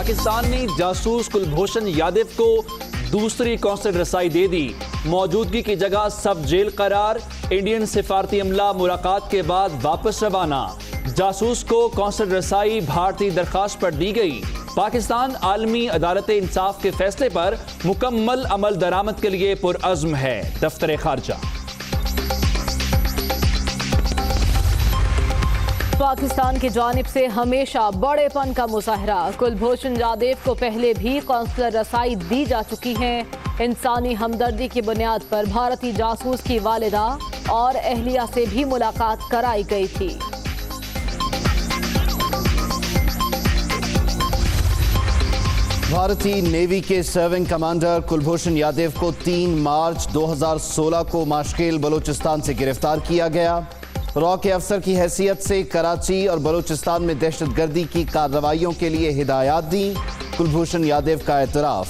پاکستان نے جاسوس کلبھوشن یادو کو دوسری قونصل رسائی دے دی. موجودگی کی جگہ سب جیل قرار. انڈین سفارتی عملہ ملاقات کے بعد واپس روانہ. جاسوس کو قونصل رسائی بھارتی درخواست پر دی گئی. پاکستان عالمی عدالت انصاف کے فیصلے پر مکمل عمل درآمد کے لیے پرعزم ہے. دفتر خارجہ. پاکستان کی جانب سے ہمیشہ بڑے پن کا مظاہرہ. کلبھوشن یادو کو پہلے بھی قونصلر رسائی دی جا چکی ہے. انسانی ہمدردی کی بنیاد پر بھارتی جاسوس کی والدہ اور اہلیہ سے بھی ملاقات کرائی گئی تھی. بھارتی نیوی کے سرونگ کمانڈر کلبھوشن یادو کو 3 مارچ 2016 کو ماشکیل بلوچستان سے گرفتار کیا گیا. را کے افسر کی حیثیت سے کراچی اور بلوچستان میں دہشت گردی کی کارروائیوں کے لیے ہدایات دیں. کلبھوشن یادو کا اعتراف.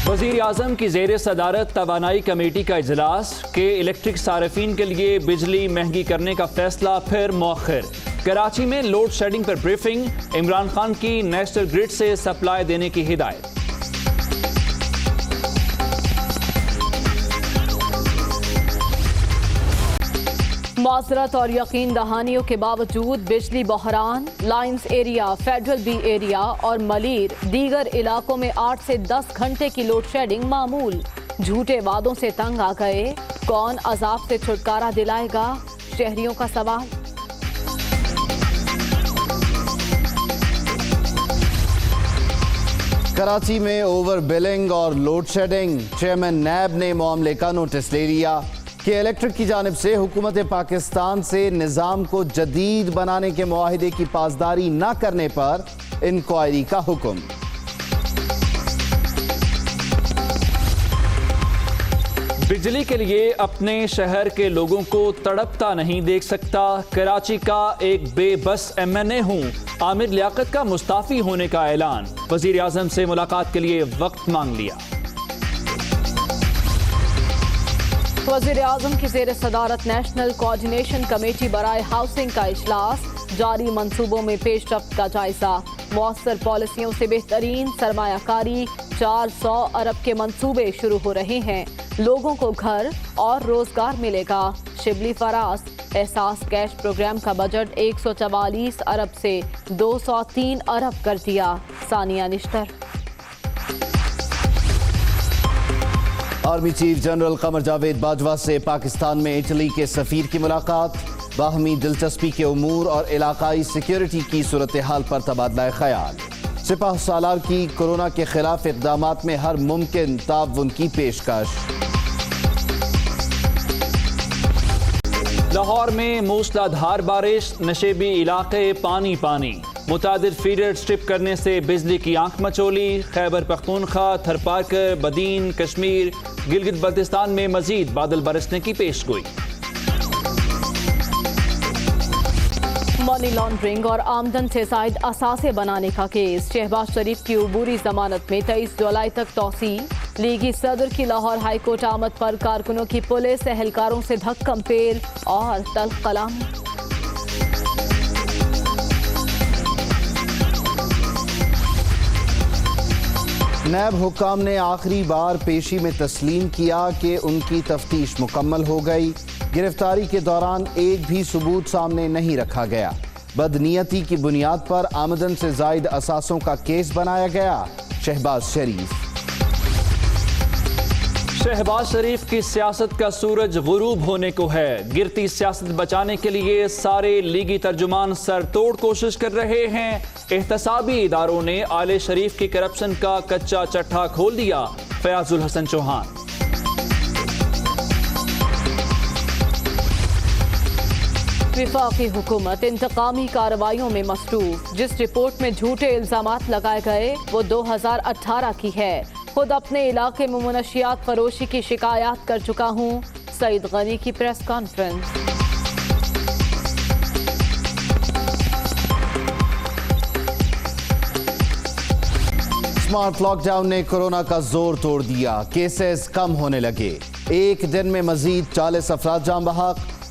وزیر اعظم کی زیر صدارت توانائی کمیٹی کا اجلاس کہ الیکٹرک صارفین کے لیے بجلی مہنگی کرنے کا فیصلہ پھر مؤخر. کراچی میں لوڈ شیڈنگ پر بریفنگ. عمران خان کی نیشنل گرڈ سے سپلائی دینے کی ہدایت. معذرت اور یقین دہانیوں کے باوجود بجلی بحران. Lines area, federal be area اور ملیر دیگر علاقوں میں 8 سے 10 گھنٹے کی لوڈ شیڈنگ معمول. جھوٹے وعدوں سے تنگ آ گئے. کون عذاب سے چھٹکارا دلائے گا؟ شہریوں کا سوال. کراچی میں اوور بلنگ اور لوڈ شیڈنگ. چیئرمین نیب نے معاملے کا نوٹس لے لیا کہ الیکٹرک کی جانب سے حکومت پاکستان سے نظام کو جدید بنانے کے معاہدے کی پاسداری نہ کرنے پر انکوائری کا حکم. بجلی کے لیے اپنے شہر کے لوگوں کو تڑپتا نہیں دیکھ سکتا. کراچی کا ایک بے بس ایم این اے ہوں. عامر لیاقت کا مستعفی ہونے کا اعلان. وزیر اعظم سے ملاقات کے لیے وقت مانگ لیا. وزیر اعظم کی زیر صدارت نیشنل کوآرڈینیشن کمیٹی برائے ہاؤسنگ کا اجلاس. جاری منصوبوں میں پیش رفت کا جائزہ. مؤثر پالیسیوں سے بہترین سرمایہ کاری. 400 ارب کے منصوبے شروع ہو رہے ہیں. لوگوں کو گھر اور روزگار ملے گا. شبلی فراز. احساس کیش پروگرام کا بجٹ 144 ارب سے 203 ارب کر دیا. Sania Nishtar. Army chief general Qamar Javed Bajwa سے پاکستان میں اٹلی کے سفیر کی ملاقات. باہمی دلچسپی کے امور اور علاقائی سیکیورٹی کی صورتحال پر تبادلہ خیال. سپاہ سالار کی کورونا کے خلاف اقدامات میں ہر ممکن تعاون کی پیشکش. لاہور میں موسلا دھار بارش. نشیبی علاقے پانی پانی. متعدد فیڈر سٹرپ کرنے سے بجلی کی آنکھ مچولی. خیبر پختونخوا، تھرپارکر، بدین، کشمیر، گلگت بلتستان میں مزید بادل برسنے کی پیش گوئی. منی لانڈرنگ اور آمدن سے زائد اثاثے بنانے کا کیس. شہباز شریف کی عبوری ضمانت میں 23 جولائی تک توسیع. لیگی صدر کی لاہور ہائی کورٹ آمد پر کارکنوں کی پولیس اہلکاروں سے دھکم پیر اور تلخ کلامی. نیب حکام نے آخری بار پیشی میں تسلیم کیا کہ ان کی تفتیش مکمل ہو گئی. گرفتاری کے دوران ایک بھی ثبوت سامنے نہیں رکھا گیا. بدنیتی کی بنیاد پر آمدن سے زائد اثاثوں کا کیس بنایا گیا. شہباز شریف. شہباز شریف کی سیاست کا سورج غروب ہونے کو ہے. گرتی سیاست بچانے کے لیے سارے لیگی ترجمان سر توڑ کوشش کر رہے ہیں. احتسابی اداروں نے آل شریف کی کرپشن کا کچا چٹھا کھول دیا. فیاض الحسن چوہان. وفاقی حکومت انتقامی کارروائیوں میں مصروف. جس رپورٹ میں جھوٹے الزامات لگائے گئے وہ 2018 کی ہے. خود اپنے علاقے میں منشیات فروشی کی شکایات کر چکا ہوں. سعید غنی کی press conference. Smart lockdown نے کورونا کا زور توڑ دیا. کیسز کم ہونے لگے. ایک دن میں مزید 40 افراد جاں بحق.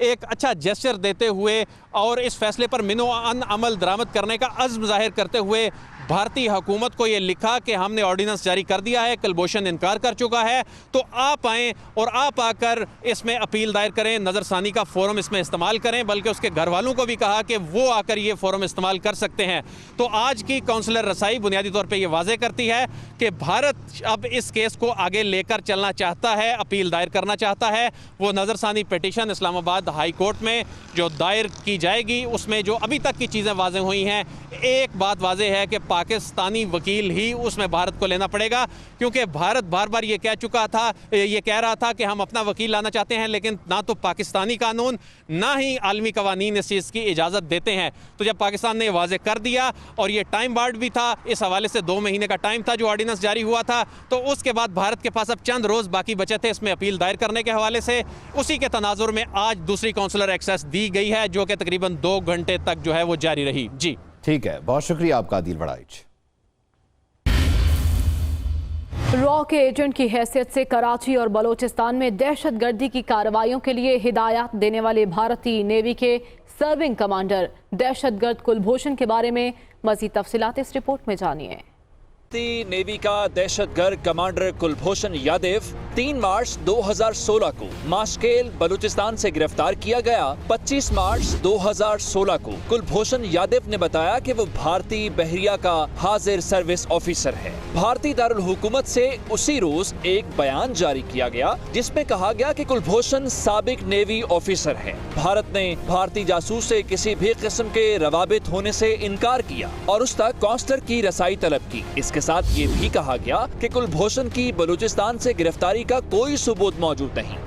ایک اچھا جیسچر دیتے ہوئے اور اس فیصلے پر منوعن عمل درآمد کرنے کا عزم ظاہر کرتے ہوئے بھارتی حکومت کو یہ لکھا کہ ہم نے آرڈیننس جاری کر دیا ہے، کلبھوشن انکار کر چکا ہے، تو آپ آئیں اور آپ آ کر اس میں اپیل دائر کریں، نظر ثانی کا فورم اس میں استعمال کریں، بلکہ اس کے گھر والوں کو بھی کہا کہ وہ آ کر یہ فورم استعمال کر سکتے ہیں۔ تو آج کی کونسلر رسائی بنیادی طور پہ یہ واضح کرتی ہے کہ بھارت اب اس کیس کو آگے لے کر چلنا چاہتا ہے، اپیل دائر کرنا چاہتا ہے۔ وہ نظر ثانی پیٹیشن اسلام آباد ہائی کورٹ میں جو دائر کی جائے گی، اس میں جو ابھی تک کی چیزیں واضح ہوئی ہیں، ایک بات واضح ہے کہ پاکستانی وکیل ہی اس میں بھارت کو لینا پڑے گا، کیونکہ بھارت بار بار یہ کہہ رہا تھا کہ ہم اپنا وکیل لانا چاہتے ہیں، لیکن نہ تو پاکستانی قانون نہ ہی عالمی قوانین اس چیز کی اجازت دیتے ہیں۔ تو جب پاکستان نے یہ واضح کر دیا اور یہ ٹائم بارڈ بھی تھا، اس حوالے سے 2 مہینے کا ٹائم تھا جو آرڈیننس جاری ہوا تھا، تو اس کے بعد بھارت کے پاس اب چند روز باقی بچے تھے اس میں اپیل دائر کرنے کے حوالے سے۔ اسی کے تناظر میں آج دوسری کونسلر ایکسیس دی گئی ہے، جو کہ تقریباً 2 گھنٹے تک جو ہے وہ جاری رہی۔ جی ٹھیک ہے، بہت شکریہ آپ کا عادل بڑائچ۔ را کے ایجنٹ کی حیثیت سے کراچی اور بلوچستان میں دہشت گردی کی کارروائیوں کے لیے ہدایات دینے والے بھارتی نیوی کے سرونگ کمانڈر دہشت گرد کلبھوشن کے بارے میں مزید تفصیلات اس رپورٹ میں جانیے۔ نیوی کا دہشت گرد کمانڈر کلبھوشن یادو 3 مارچ 2016 کو ماشکیل بلوچستان سے گرفتار کیا گیا۔ 25 مارچ 2016 کو کلبھوشن یادو نے بتایا کہ وہ بھارتی بحریہ کا حاضر سروس آفیسر ہے۔ بھارتی دارالحکومت سے اسی روز ایک بیان جاری کیا گیا جس میں کہا گیا کہ کلبھوشن سابق نیوی آفیسر ہے۔ بھارت نے بھارتی جاسوس سے کسی بھی قسم کے روابط ہونے سے انکار کیا اور اس تک کونسلر کی رسائی طلب کی۔ اس کے ساتھ یہ بھی کہا گیا کہ کلبھوشن کی بلوچستان سے گرفتاری کا کوئی ثبوت موجود نہیں۔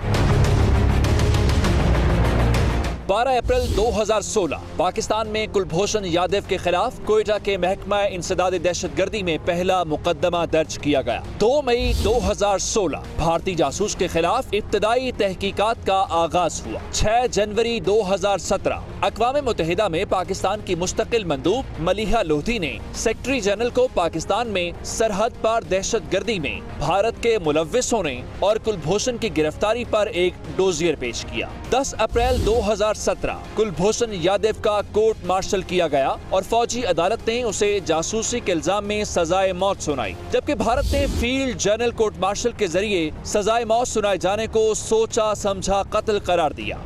12 اپریل 2016 پاکستان میں کلبھوشن یادو کے خلاف کوئٹہ کے محکمہ انسداد دہشت گردی میں پہلا مقدمہ درج کیا گیا۔ 2 مئی 2016 بھارتی جاسوس کے خلاف ابتدائی تحقیقات کا آغاز ہوا۔ 6 جنوری 2017 اقوام متحدہ میں پاکستان کی مستقل مندوب ملیحہ لودھی نے سیکرٹری جنرل کو پاکستان میں سرحد پار دہشت گردی میں بھارت کے ملوث ہونے اور کلبھوشن کی گرفتاری پر ایک ڈوزیر پیش کیا۔ 10 اپریل 2017 کلبھوشن یادو کا کورٹ مارشل کیا گیا اور فوجی عدالت نے اسے جاسوسی کے الزام میں سزائے موت سنائی، جبکہ بھارت نے field general court marshal K ذریعے سزائے موت سنائے جانے کو سوچا سمجھا قتل قرار دیا۔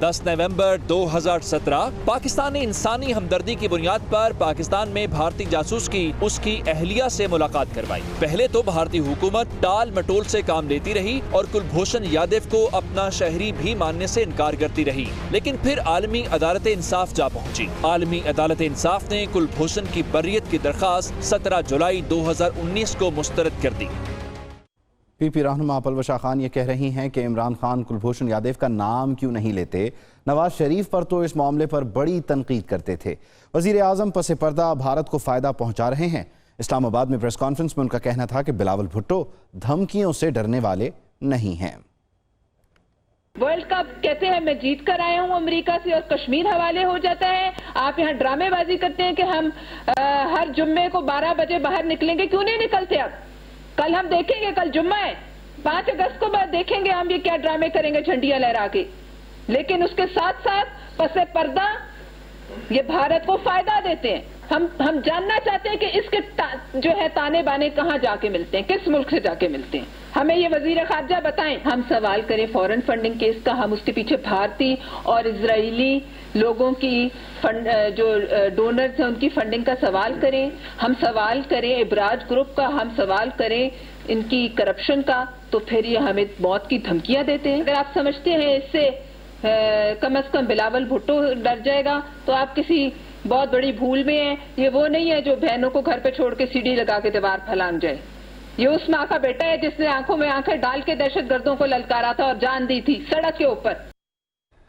10 نومبر 2017 پاکستان نے انسانی ہمدردی کی بنیاد پر پاکستان میں بھارتی جاسوس کی اس کی اہلیہ سے ملاقات کروائی۔ پہلے تو بھارتی حکومت ٹال مٹول سے کام لیتی رہی اور کلبھوشن یادو کو اپنا شہری بھی ماننے سے انکار کرتی رہی، لیکن پھر عالمی عدالت انصاف جا پہنچی۔ عالمی عدالت انصاف نے کلبھوشن کی بریت کی درخواست 17 جولائی 2019 کو مسترد کر دی۔ پی پی رہنما پلوشا خان یہ کہہ رہی ہیں کہ عمران خان کلبھوشن یادو کا نام کیوں نہیں لیتے۔ نواز شریف پر تو اس معاملے پر بڑی تنقید کرتے تھے۔ وزیر اعظم پس پردہ بھارت کو فائدہ پہنچا رہے ہیں۔ اسلام آباد میں پریس کانفرنس میں ان کا کہنا تھا کہ بلاول بھٹو دھمکیوں سے ڈرنے والے نہیں ہیں۔ ورلڈ کپ کہتے ہیں میں جیت کر آیا ہوں امریکہ سے اور کشمیر حوالے ہو جاتا ہے۔ آپ یہاں ڈرامے بازی کرتے ہیں کہ ہم ہر جمعے کو 12 بجے باہر نکلیں گے، کیوں نہیں نکلتے؟ اب کل ہم دیکھیں گے، کل جمعہ ہے، 5 اگست کو بعد دیکھیں گے ہم یہ کیا ڈرامے کریں گے جھنڈیاں لہرا کے۔ لیکن اس کے ساتھ ساتھ پس پردہ یہ بھارت کو فائدہ دیتے ہیں۔ ہم جاننا چاہتے ہیں کہ اس کے جو ہے تانے بانے کہاں جا کے ملتے ہیں، کس ملک سے جا کے ملتے ہیں، ہمیں یہ وزیر خارجہ بتائیں۔ ہم سوال کریں فورن فنڈنگ کیس کا، ہم اس کے پیچھے بھارتی اور اسرائیلی لوگوں کی جو ڈونرز ہیں ان کی فنڈنگ کا سوال کریں، ہم سوال کریں ابراج گروپ کا، ہم سوال کریں ان کی کرپشن کا، تو پھر یہ ہمیں موت کی دھمکیاں دیتے ہیں۔ اگر آپ سمجھتے ہیں اس سے کم از کم بلاول بھٹو ڈر جائے گا تو آپ کسی بہت بڑی بھول میں ہیں۔ یہ وہ نہیں ہے جو بہنوں کو گھر پہ چھوڑ کے سیڑھی لگا کے دیوار پھلانگ جائے۔ یہ اس ماں کا بیٹا ہے جس نے آنکھوں میں آنکھیں ڈال کے دہشت گردوں کو للکارا تھا اور جان دی تھی سڑک کے اوپر۔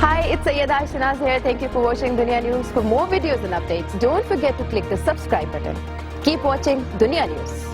Hi, it's Sayyeda Shanaz here. Thank you for watching Dunya News. For more videos and updates, don't forget to click the subscribe button. Keep watching Dunya News.